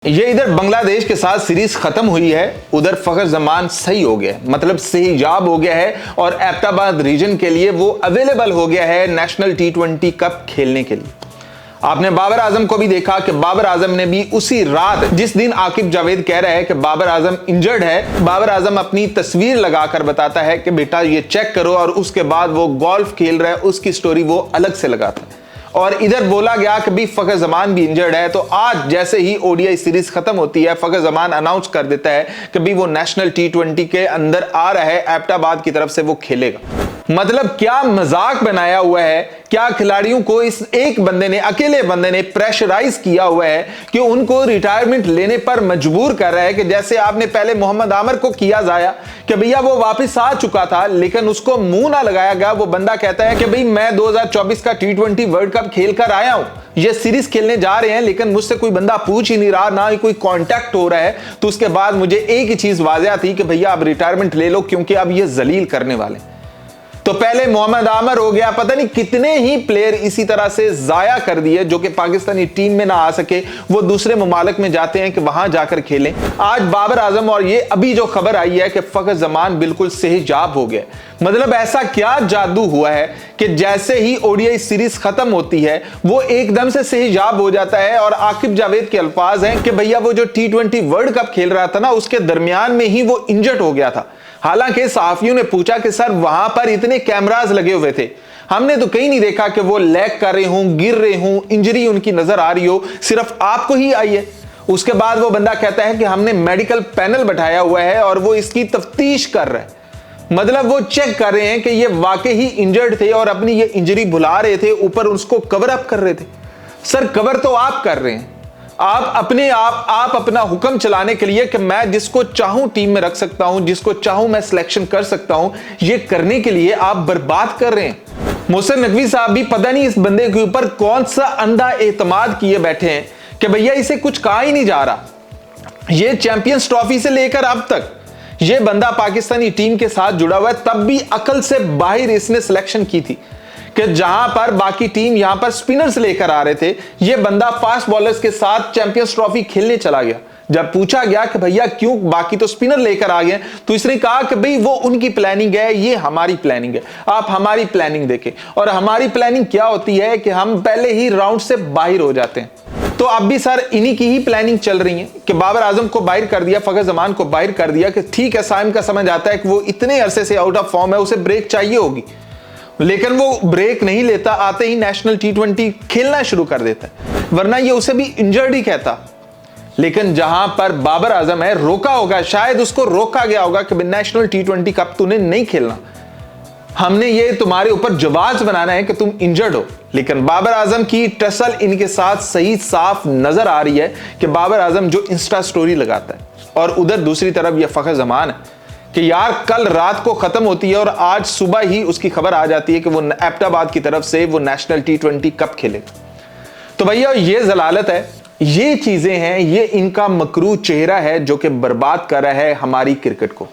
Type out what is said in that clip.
ये इधर बांग्लादेश के साथ सीरीज खत्म हुई है, उधर फखर जमान सही हो गया है, मतलब सेहजाब हो गया है और एबटाबाद रीजन के लिए वो अवेलेबल हो गया है नेशनल T20 कप खेलने के लिए। आपने बाबर आजम को भी देखा कि बाबर आजम ने भी उसी रात जिस दिन आकिब जावेद कह रहा है कि बाबर आजम इंजर्ड है, बाबर आजम अपनी तस्वीर लगाकर बताता है कि बेटा ये चेक करो, और उसके बाद वो गोल्फ खेल रहा है, उसकी स्टोरी वो अलग से लगाता है। और इधर बोला गया कि भी फखर जमान भी इंजर्ड है, तो आज जैसे ही ओडीआई सीरीज खत्म होती है, फखर जमान अनाउंस कर देता है कि भी वो नेशनल T20 के अंदर आ रहा है, एबटाबाद की तरफ से वो खेलेगा। मतलब क्या मजाक बनाया हुआ है, क्या खिलाड़ियों को इस एक बंदे ने, अकेले बंदे ने प्रेशराइज किया हुआ है कि उनको रिटायरमेंट लेने पर मजबूर कर रहा है, कि जैसे आपने पहले मोहम्मद आमिर को किया जाया कि भैया वो वापस आ चुका था लेकिन उसको मुंह ना लगाया गया। वो बंदा कहता है कि भाई मैं 2024 का T20 वर्ल्ड कप खेल कर आया हूं, ये सीरीज खेलने जा रहे हैं, लेकिन मुझसे कोई बंदा पूछ ही नहीं रहा, ना ही कोई कांटेक्ट हो रहा है। तो उसके बाद मुझे एक ही चीज वाज़ेह थी कि भैया अब रिटायरमेंट ले लो, क्योंकि अब ये जलील करने वाले। तो पहले मोहम्मद आमिर हो गया, पता नहीं कितने ही प्लेयर इसी तरह से जाया कर दिए जो कि पाकिस्तानी टीम में ना आ सके, वो दूसरे ममालिक में जाते हैं कि वहां जाकर खेलें। आज बाबर आजम, और ये अभी जो खबर आई है कि फखर जमान बिल्कुल सेहजाब हो गया। मतलब ऐसा क्या जादू हुआ है कि जैसे ही ओडीआई सीरीज खत्म होती है वो एकदम से सेहजाब हो जाता है। और आकिब जावेद के अल्फाज हैं कि भैया वो जो T20 वर्ल्ड कप खेल रहा था ना, उसके दरमियान में ही वो इंजर्ड हो गया था। हालांकि सहाफियों ने पूछा कि सर वहां पर इतने कैमरास लगे हुए थे, हमने तो कहीं नहीं देखा कि वो लैग कर रहे हों, गिर रहे हों, इंजरी उनकी नजर आ रही हो, सिर्फ आपको ही आई है। उसके बाद वो बंदा कहता है कि हमने मेडिकल पैनल बैठाया हुआ है और वो इसकी तफ्तीश कर रहा है। मतलब वो चेक कर रहे हैं कि ये वाकई ही इंजर्ड थे और अपनी ये इंजरी भुला रहे थे, ऊपर उसको कवर अप कर रहे थे। सर कवर तो आप कर रहे हैं, आप अपने आप अपना हुक्म चलाने के लिए कि मैं जिसको चाहूं टीम में रख सकता हूं, जिसको चाहूं मैं सिलेक्शन कर सकता हूं, ये करने के लिए आप बर्बाद कर रहे हैं। मोहसिन नकवी साहब भी पता नहीं इस बंदे के ऊपर कौन सा अंधा एतमाद किए बैठे हैं कि भैया इसे कुछ कहा ही नहीं जा रहा। ये चैंपियंस ट्रॉफी से लेकर अब तक ये बंदा पाकिस्तानी टीम के साथ जुड़ा हुआ है, तब भी अकल से बाहर इसने सिलेक्शन की थी कि जहां पर बाकी टीम यहां पर स्पिनर्स लेकर आ रहे थे, ये बंदा फास्ट बॉलर्स के साथ चैंपियंस ट्रॉफी खेलने चला गया। जब पूछा गया कि भैया क्यों, बाकी तो स्पिनर लेकर आ गए, तो इसने कहा कि भाई वो उनकी प्लानिंग है, ये हमारी प्लानिंग है, आप हमारी प्लानिंग देखें। और हमारी प्लानिंग क्या होती है कि हम पहले ही राउंड से बाहर हो जाते हैं। तो अब भी सर इन्हीं की ही प्लानिंग चल रही है कि बाबर आजम को बाहर कर दिया, फखर जमान को बाहर कर दिया कि ठीक है, साइम का समझ आता है कि वो इतने अरसे से आउट ऑफ फॉर्म है, उसे ब्रेक चाहिए होगी, लेकिन वो ब्रेक नहीं लेता, आते ही नेशनल T20 खेलना शुरू कर देता है, वरना ये उसे भी इंजर्ड ही कहता। लेकिन जहां पर बाबर आजम है, रोका होगा, शायद उसको रोका गया होगा कि नेशनल T20 कप तूने नहीं खेलना, हमने ये तुम्हारे ऊपर जवाब बनाना है कि तुम इंजर्ड हो। लेकिन बाबर आजम की टसल इनके साथ सही साफ नजर आ रही है कि बाबर आजम जो इंस्टा स्टोरी लगाता है, और उधर दूसरी तरफ ये फखर जमान है कि यार कल रात को खत्म होती है और आज सुबह ही उसकी खबर आ जाती है कि वो एबटाबाद की तरफ से वो नेशनल T20 कप खेलेगा। तो भैया ये जलालत है, ये चीजें हैं, ये इनका मकरू चेहरा है जो कि बर्बाद कर रहा है हमारी क्रिकेट को।